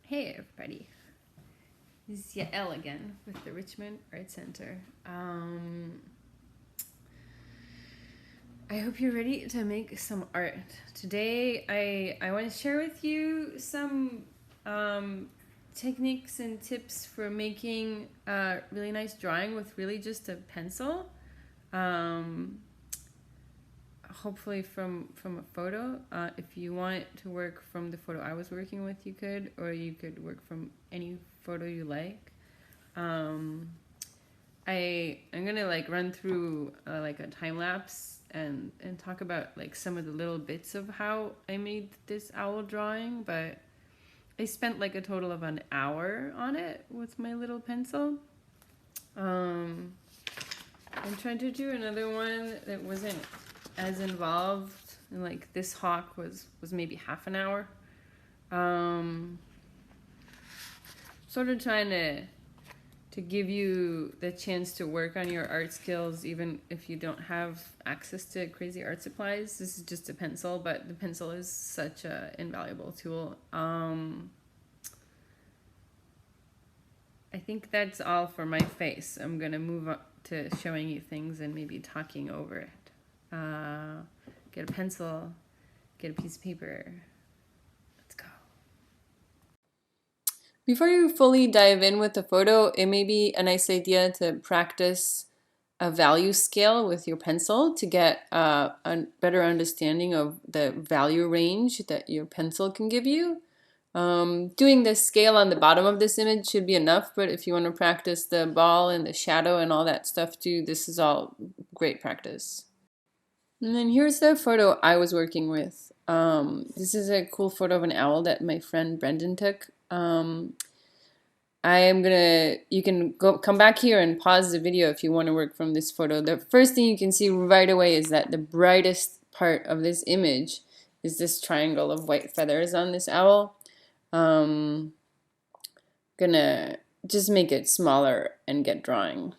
Hey everybody, this is Yael again with the Richmond Art Center. I hope you're ready to make some art. Today I want to share with you some techniques and tips for making a really nice drawing with really just a pencil. Hopefully from a photo. If you want to work from the photo I was working with, you could, or you could work from any photo you like. I'm gonna like run through like a time lapse and talk about like some of the little bits of how I made this owl drawing, but I spent like a total of an hour on it with my little pencil. I'm trying to do another one that wasn't as involved, and like this hawk was maybe half an hour. Sort of trying to give you the chance to work on your art skills even if you don't have access to crazy art supplies. This is just a pencil, but the pencil is such an invaluable tool. I think that's all for my face. I'm gonna move on to showing you things and maybe talking over it. Get a pencil, get a piece of paper. Let's go. Before you fully dive in with the photo, it may be a nice idea to practice a value scale with your pencil to get a better understanding of the value range that your pencil can give you. Doing the scale on the bottom of this image should be enough, but if you want to practice the ball and the shadow and all that stuff too, this is all great practice. And then here's the photo I was working with. This is a cool photo of an owl that my friend Brendan took. You can come back here and pause the video if you want to work from this photo. The first thing you can see right away is that the brightest part of this image is this triangle of white feathers on this owl. Gonna just make it smaller and get drawing.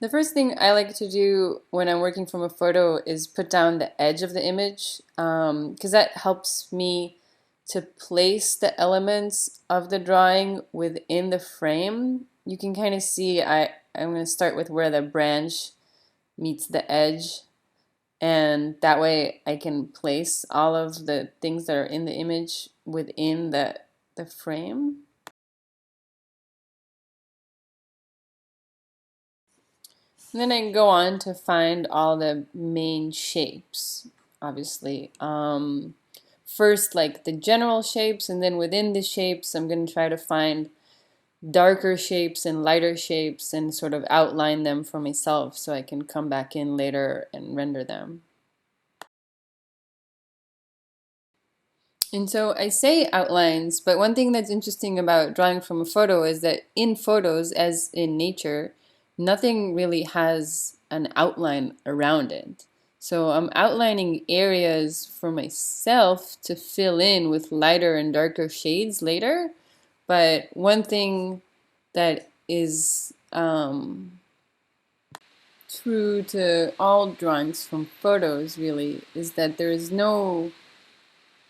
The first thing I like to do when I'm working from a photo is put down the edge of the image, because that helps me to place the elements of the drawing within the frame. You can kind of see I'm going to start with where the branch meets the edge, and that way I can place all of the things that are in the image within the frame. And then I can go on to find all the main shapes, obviously. First, like the general shapes, and then within the shapes, I'm going to try to find darker shapes and lighter shapes and sort of outline them for myself so I can come back in later and render them. And so I say outlines, but one thing that's interesting about drawing from a photo is that in photos, as in nature, nothing really has an outline around it. So I'm outlining areas for myself to fill in with lighter and darker shades later. But one thing that is true to all drawings from photos really is that there is no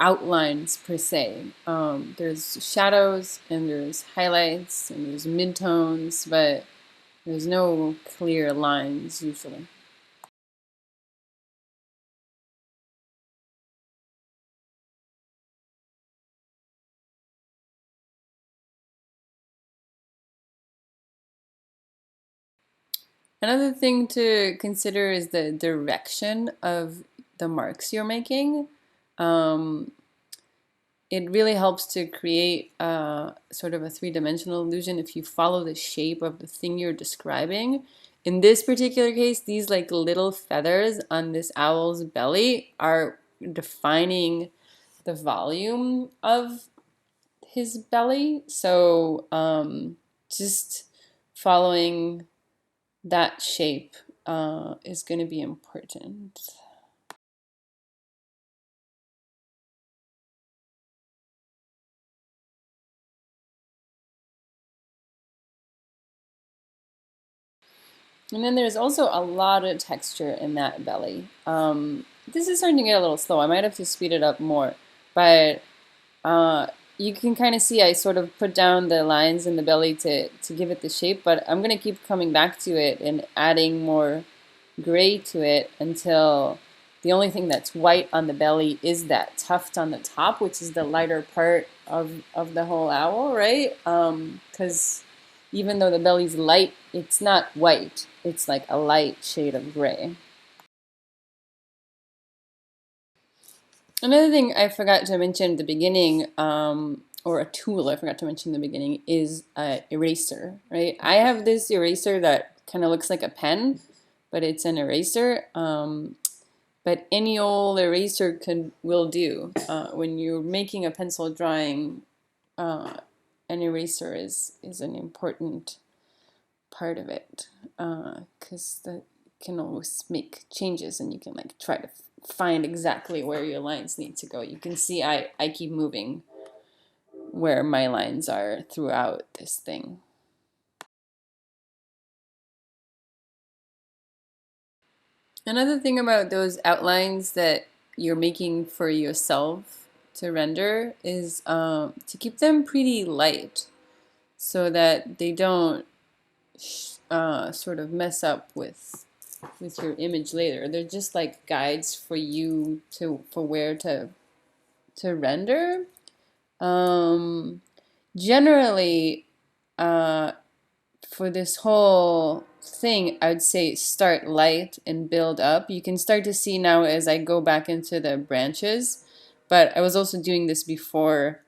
outlines per se. There's shadows and there's highlights and there's midtones, but there's no clear lines usually. Another thing to consider is the direction of the marks you're making. It really helps to create sort of a three-dimensional illusion if you follow the shape of the thing you're describing. In this particular case, these like little feathers on this owl's belly are defining the volume of his belly. So just following that shape is going to be important. And then there's also a lot of texture in that belly. This is starting to get a little slow. I might have to speed it up more. But you can kind of see I sort of put down the lines in the belly to give it the shape, but I'm going to keep coming back to it and adding more gray to it until the only thing that's white on the belly is that tuft on the top, which is the lighter part of the whole owl, right? Because even though the belly's light, it's not white. It's like a light shade of gray. Another thing I forgot to mention at the beginning, or a tool I forgot to mention in the beginning, is an eraser, right? I have this eraser that kind of looks like a pen, but it's an eraser. But any old eraser will do. When you're making a pencil drawing, an eraser is an important part of it, because that can always make changes, and you can like try to find exactly where your lines need to go. You can see I keep moving where my lines are throughout this thing. Another thing about those outlines that you're making for yourself to render is to keep them pretty light so that they don't sort of mess up with your image later. They're just like guides for you for where to render. Generally, for this whole thing, I would say start light and build up. You can start to see now as I go back into the branches, but I was also doing this before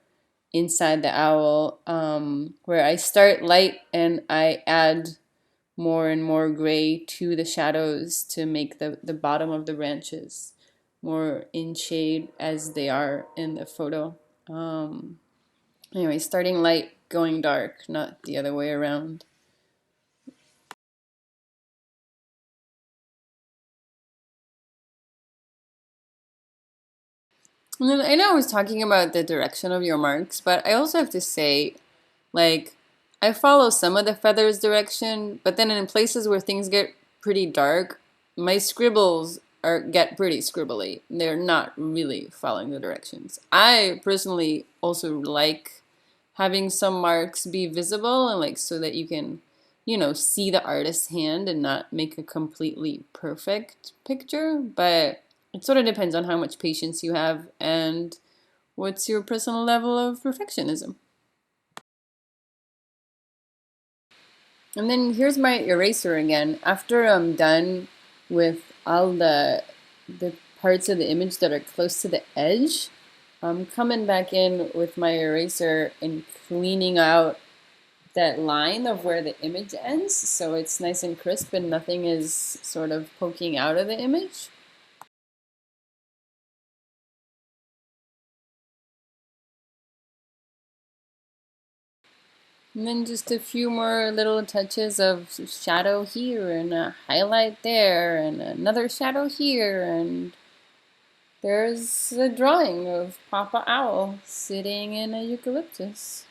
inside the owl, where I start light and I add more and more gray to the shadows to make the bottom of the branches more in shade as they are in the photo. Anyway, starting light, going dark, not the other way around. And then I know I was talking about the direction of your marks, but I also have to say, like, I follow some of the feathers direction, but then in places where things get pretty dark, my scribbles get pretty scribbly. They're not really following the directions. I personally also like having some marks be visible and like so that you can, see the artist's hand and not make a completely perfect picture, but it sort of depends on how much patience you have and what's your personal level of perfectionism. And then here's my eraser again. After I'm done with all the parts of the image that are close to the edge, I'm coming back in with my eraser and cleaning out that line of where the image ends so it's nice and crisp and nothing is sort of poking out of the image. And then just a few more little touches of shadow here and a highlight there and another shadow here, and there's a drawing of Papa Owl sitting in a eucalyptus.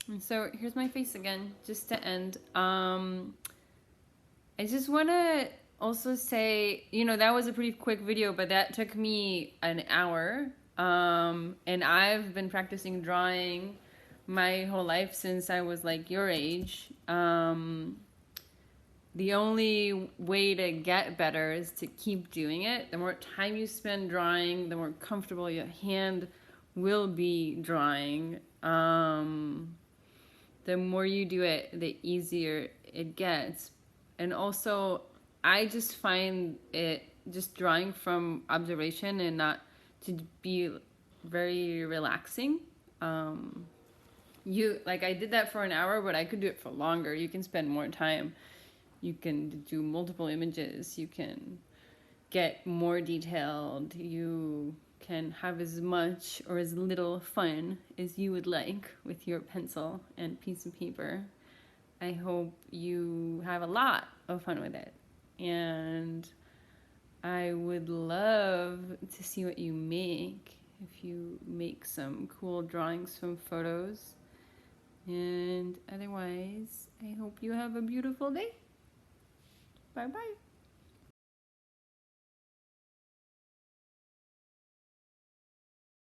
And so here's my face again, just to end. I just want to also say, that was a pretty quick video, but that took me an hour. And I've been practicing drawing my whole life since I was like your age. The only way to get better is to keep doing it. The more time you spend drawing, the more comfortable your hand will be drawing. The more you do it, the easier it gets. And also, I just find it just drawing from observation and not to be very relaxing. I did that for an hour, but I could do it for longer. You can spend more time. You can do multiple images. You can get more detailed. You can have as much or as little fun as you would like with your pencil and piece of paper. I hope you have a lot of fun with it. And I would love to see what you make if you make some cool drawings from photos. And otherwise, I hope you have a beautiful day. Bye bye.